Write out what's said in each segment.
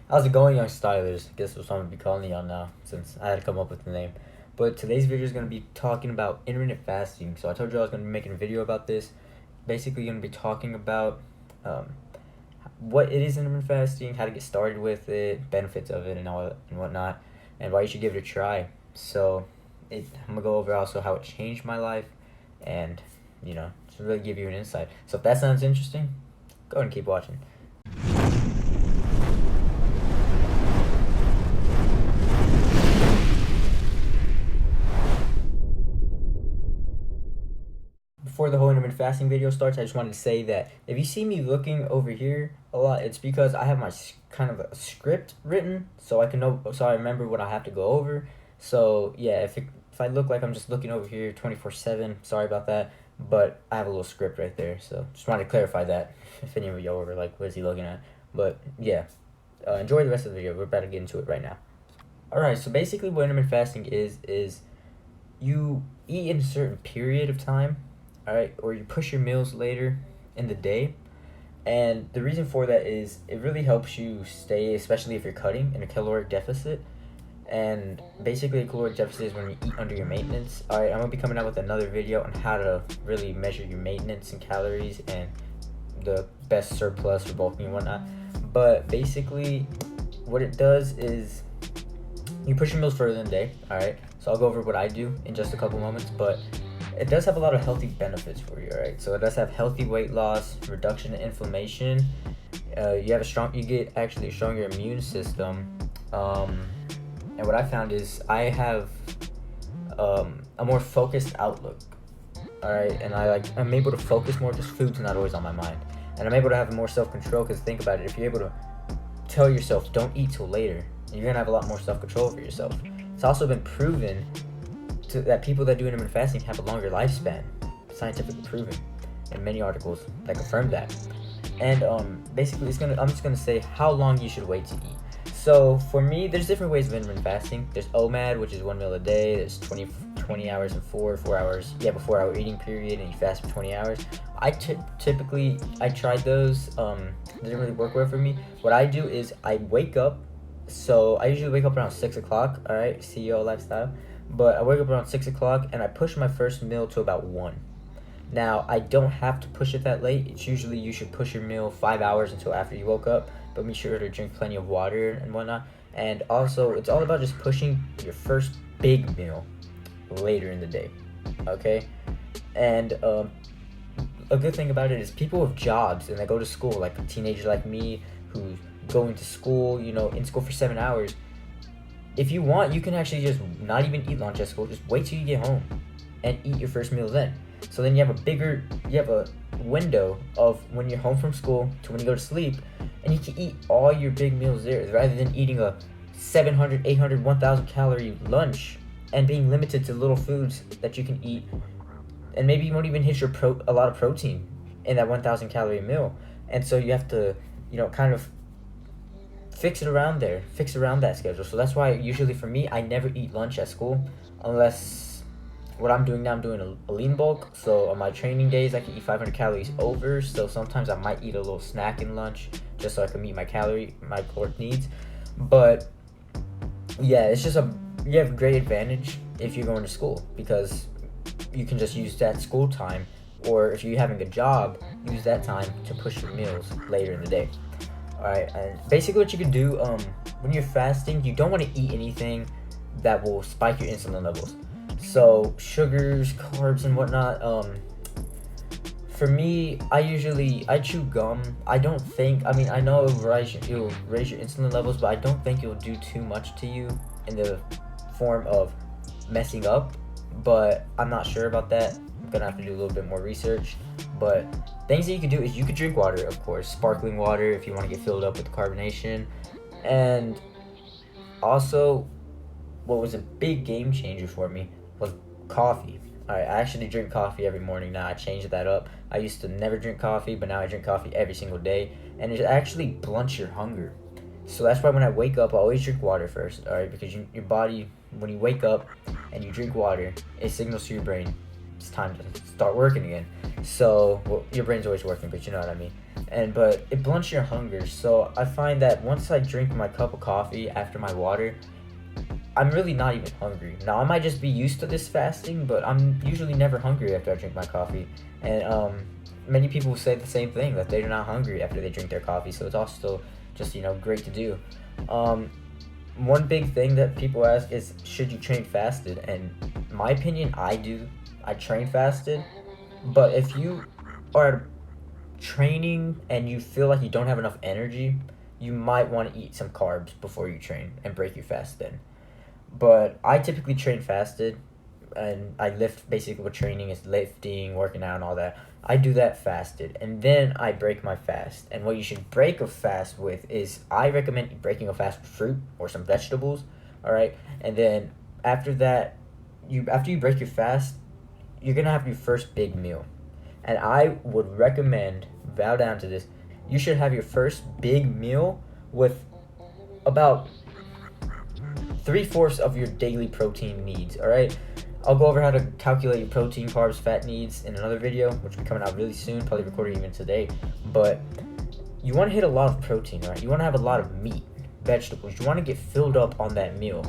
How's it going, young stylers? I guess that's what I'm gonna be calling y'all now, since I had to come up with the name. But today's video is gonna be talking about intermittent fasting. So I told you I was gonna be making a video about this. Basically, gonna be talking about um, what it is intermittent fasting, how to get started with it, benefits of it, and all and whatnot, and why you should give it a try. I'm gonna go over also how it changed my life, and just really give you an insight. So if that sounds interesting, go ahead and keep watching. Before the whole intermittent fasting video starts, I just wanted to say that if you see me looking over here a lot, it's because I have my kind of a script written, so I remember what I have to go over. So yeah, if I look like I'm just looking over here 24/7, sorry about that, but I have a little script right there. So just wanted to clarify that if any of y'all were like, what is he looking at? But yeah, enjoy the rest of the video. We're about to get into it right now. All right, so basically, what intermittent fasting is you eat in a certain period of time, all right, or you push your meals later in the day. And the reason for that is it really helps you stay, especially if you're cutting, in a caloric deficit. And basically, a caloric deficit is when you eat under your maintenance. All right, I'm gonna be coming out with another video on how to really measure your maintenance and calories and the best surplus for bulking and whatnot. But basically, what it does is you push your meals further in the day, all right? So I'll go over what I do in just a couple moments, but it does have a lot of healthy benefits for you, all right? So it does have healthy weight loss, reduction in inflammation. You get actually a stronger immune system. And what I found is I have a more focused outlook, all right? And I'm able to focus more because food's not always on my mind. And I'm able to have more self-control because think about it, if you're able to tell yourself don't eat till later, you're gonna have a lot more self-control for yourself. It's also been proven that people that do intermittent fasting have a longer lifespan, scientifically proven, in many articles that confirm that. And basically, I'm just gonna say how long you should wait to eat. So for me, there's different ways of intermittent fasting. There's OMAD, which is 1 meal a day. There's 20 hours and 4 hours. You have a 4-hour eating period, and you fast for 20 hours. Typically I tried those. Didn't really work well for me. What I do is I wake up. So I usually wake up around 6 o'clock. All right, CEO lifestyle. But I wake up around 6 o'clock and I push my first meal to about 1. Now, I don't have to push it that late. It's usually you should push your meal 5 hours until after you woke up, but be sure to drink plenty of water and whatnot. And also, it's all about just pushing your first big meal later in the day, okay? And a good thing about it is people with jobs and they go to school, like a teenager like me who's going to school, in school for 7 hours. If you want, you can actually just not even eat lunch at school. Just wait till you get home and eat your first meal then. So then you have a window of when you're home from school to when you go to sleep, and you can eat all your big meals there rather than eating a 700, 800, 1,000 calorie lunch and being limited to little foods that you can eat. And maybe you won't even hit a lot of protein in that 1,000 calorie meal. And so you have to, kind of fix around that schedule. So that's why usually for me, I never eat lunch at school unless what I'm doing now, I'm doing a lean bulk. So on my training days, I can eat 500 calories over. So sometimes I might eat a little snack in lunch just so I can meet my caloric needs. But yeah, you have a great advantage if you're going to school because you can just use that school time, or if you're having a job, use that time to push your meals later in the day. Alright, and basically what you can do when you're fasting, you don't want to eat anything that will spike your insulin levels. So sugars, carbs, and whatnot. For me, I chew gum. I know it'll raise your insulin levels, but I don't think it'll do too much to you in the form of messing up. But I'm not sure about that. I'm gonna have to do a little bit more research. But things that you can do is you could drink water, of course, sparkling water if you want to get filled up with carbonation. And also, what was a big game changer for me was coffee. I actually drink coffee every morning now. I changed that up. I used to never drink coffee, but now I drink coffee every single day. And it actually blunts your hunger. So that's why when I wake up, I always drink water first, all right? Because your body, when you wake up and you drink water, it signals to your brain, it's time to start working again. So, well, your brain's always working, but you know what I mean. But it blunts your hunger. So I find that once I drink my cup of coffee after my water, I'm really not even hungry. Now, I might just be used to this fasting, but I'm usually never hungry after I drink my coffee. And many people say the same thing, that they're not hungry after they drink their coffee. So it's also just, great to do. One big thing that people ask is, should you train fasted? And my opinion, I do. I train fasted. But if you are training and you feel like you don't have enough energy, you might want to eat some carbs before you train and break your fast then. But I typically train fasted, and I lift. Basically what training is, lifting, working out, and all that. I do that fasted, and then I break my fast. And what you should break a fast with is, I recommend breaking a fast with fruit or some vegetables, all right? And then after that, after you break your fast, you're going to have your first big meal. And I would recommend, bow down to this, you should have your first big meal with about 3/4 of your daily protein needs, all right? I'll go over how to calculate your protein, carbs, fat needs in another video, which will be coming out really soon, probably recording even today. But you want to hit a lot of protein, right? You want to have a lot of meat, vegetables. You want to get filled up on that meal.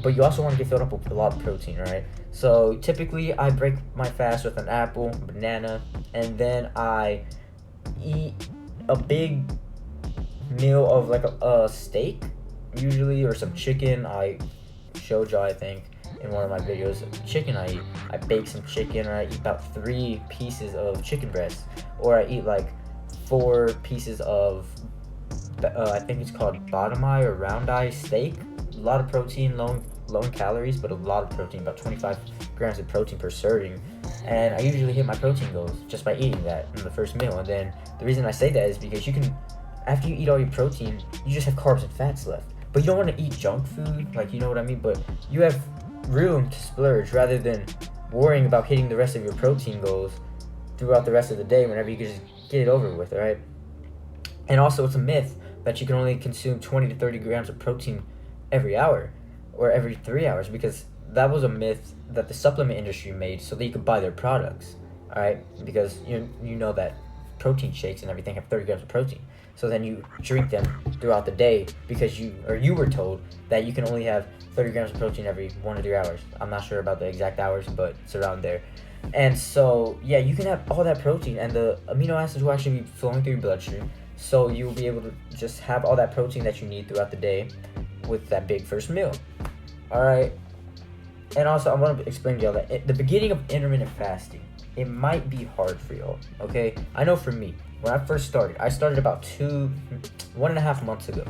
But you also want to get filled up with a lot of protein, right? So typically I break my fast with an apple, banana, and then I eat a big meal of like a steak, usually, or some chicken. I showed y'all, I think, in one of my videos, chicken I eat. I bake some chicken, or I eat about 3 pieces of chicken breast, or I eat like 4 pieces of, I think it's called bottom eye or round eye steak. A lot of protein, low in calories, but a lot of protein, about 25 grams of protein per serving. And I usually hit my protein goals just by eating that in the first meal. And then the reason I say that is because you can, after you eat all your protein, you just have carbs and fats left. But you don't want to eat junk food, like, you know what I mean? But you have room to splurge rather than worrying about hitting the rest of your protein goals throughout the rest of the day, whenever you can just get it over with, all right? And also, it's a myth that you can only consume 20 to 30 grams of protein every hour or every 3 hours, because that was a myth that the supplement industry made so that you could buy their products, all right? Because you know that protein shakes and everything have 30 grams of protein. So then you drink them throughout the day because you were told that you can only have 30 grams of protein every 1 to 3 hours. I'm not sure about the exact hours, but it's around there. And so, yeah, you can have all that protein, and the amino acids will actually be flowing through your bloodstream. So you'll be able to just have all that protein that you need throughout the day with that big first meal. All right. And also, I want to explain to y'all that at the beginning of intermittent fasting, it might be hard for y'all, okay? I know for me, when I first started, I started about 1.5 months ago,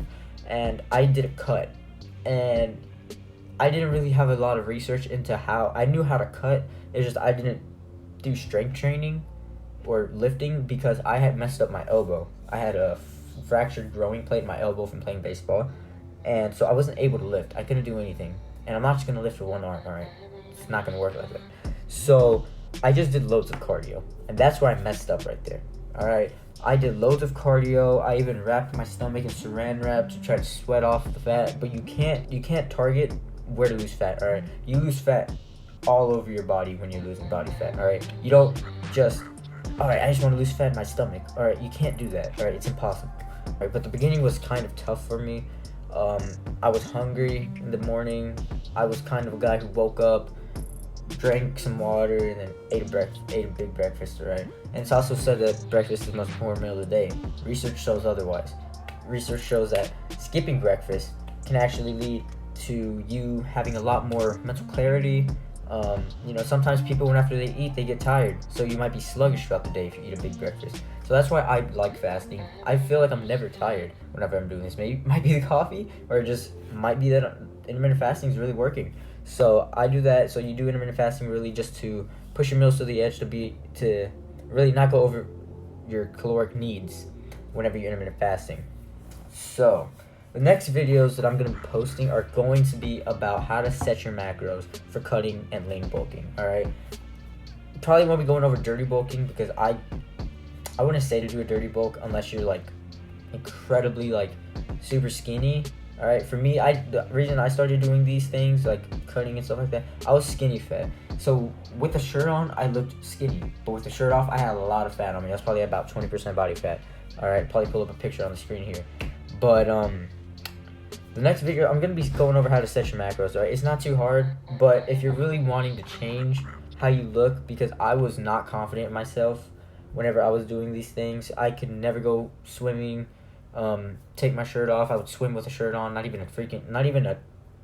and I did a cut, and I didn't really have a lot of research into how, I knew how to cut, it's just I didn't do strength training or lifting because I had messed up my elbow. I had a fractured growing plate in my elbow from playing baseball, and so I wasn't able to lift. I couldn't do anything, and I'm not just going to lift with one arm, all right? It's not going to work like that. So I just did loads of cardio, and that's where I messed up right there, all right? I did loads of cardio. I even wrapped my stomach in saran wrap to try to sweat off the fat, but you can't target where to lose fat, all right? You lose fat all over your body when you're losing body fat, all right? You don't just, all right, I just want to lose fat in my stomach, all right? You can't do that, all right? It's impossible, all right? But the beginning was kind of tough for me. I was hungry in the morning. I was kind of a guy who woke up, drank some water, and then ate a big breakfast, right? And it's also said that breakfast is the most important meal of the day. Research shows otherwise. Research shows that skipping breakfast can actually lead to you having a lot more mental clarity. Sometimes people, when after they eat, they get tired. So you might be sluggish throughout the day if you eat a big breakfast. So that's why I like fasting. I feel like I'm never tired whenever I'm doing this. Maybe it might be the coffee, or it just might be that intermittent fasting is really working. So I do that. So you do intermittent fasting really just to push your meals to the edge, to really not go over your caloric needs whenever you're intermittent fasting. So the next videos that I'm going to be posting are going to be about how to set your macros for cutting and lean bulking, all right? Probably won't be going over dirty bulking because I wouldn't say to do a dirty bulk unless you're like incredibly like super skinny All right, for me, the reason I started doing these things like cutting and stuff like that, I was skinny fat. So with the shirt on, I looked skinny, but with the shirt off, I had a lot of fat on me. I was probably about 20% body fat. All right, probably pull up a picture on the screen here. But the next video, I'm gonna be going over how to set your macros. All right, it's not too hard, but if you're really wanting to change how you look, because I was not confident in myself whenever I was doing these things. I could never go swimming, take my shirt off. I would swim with a shirt on, not even a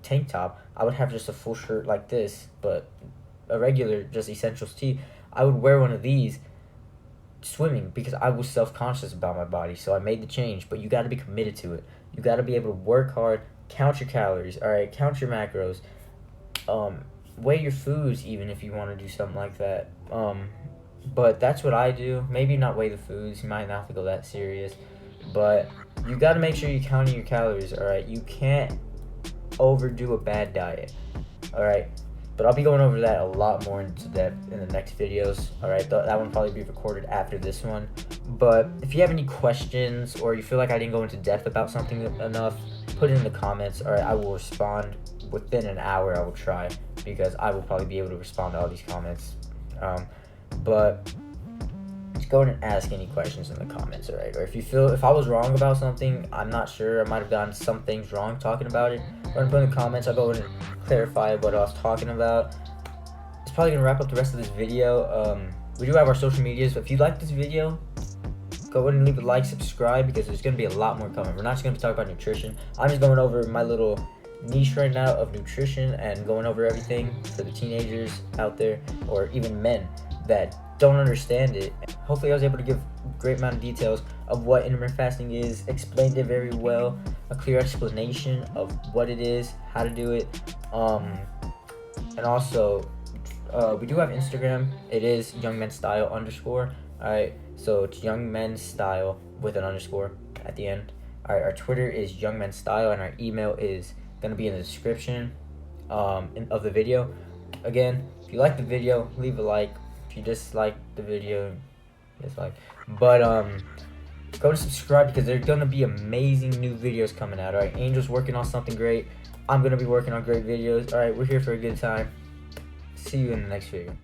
tank top. I would have just a full shirt like this, but a regular just essentials tee. I would wear one of these swimming because I was self-conscious about my body. So I made the change, but you got to be committed to it. You got to be able to work hard, count your calories, all right, count your macros, weigh your foods even if you want to do something like that. But that's what I do. Maybe not weigh the foods. You might not have to go that serious. But you got to make sure you're counting your calories, all right? You can't overdo a bad diet, all right? But I'll be going over that a lot more into depth in the next videos, all right? That one will probably be recorded after this one. But if you have any questions or you feel like I didn't go into depth about something enough, put it in the comments, all right? I will respond within an hour. I will try, because I will probably be able to respond to all these comments. But just go ahead and ask any questions in the comments, all right? Or if I was wrong about something, I'm not sure, I might have gotten some things wrong talking about it, go ahead and put in the comments. I'll go ahead and clarify what I was talking about. It's probably gonna wrap up the rest of this video. We do have our social medias, so if you like this video, go ahead and leave a like, subscribe, because there's gonna be a lot more coming. We're not just gonna be talking about nutrition. I'm just going over my little niche right now of nutrition and going over everything for the teenagers out there, or even men that don't understand it. Hopefully I was able to give a great amount of details of what intermittent fasting is, explained it very well, a clear explanation of what it is, how to do it, and also we do have Instagram. It is youngmenstyle_, alright, so it's youngmenstyle with an underscore at the end. Alright, our Twitter is youngmenstyle, and our email is gonna be in the description of the video. Again, if you like the video, leave a like. If you dislike the video, dislike. But go to subscribe, because there's gonna be amazing new videos coming out. Alright, Angel's working on something great. I'm gonna be working on great videos. Alright, we're here for a good time. See you in the next video.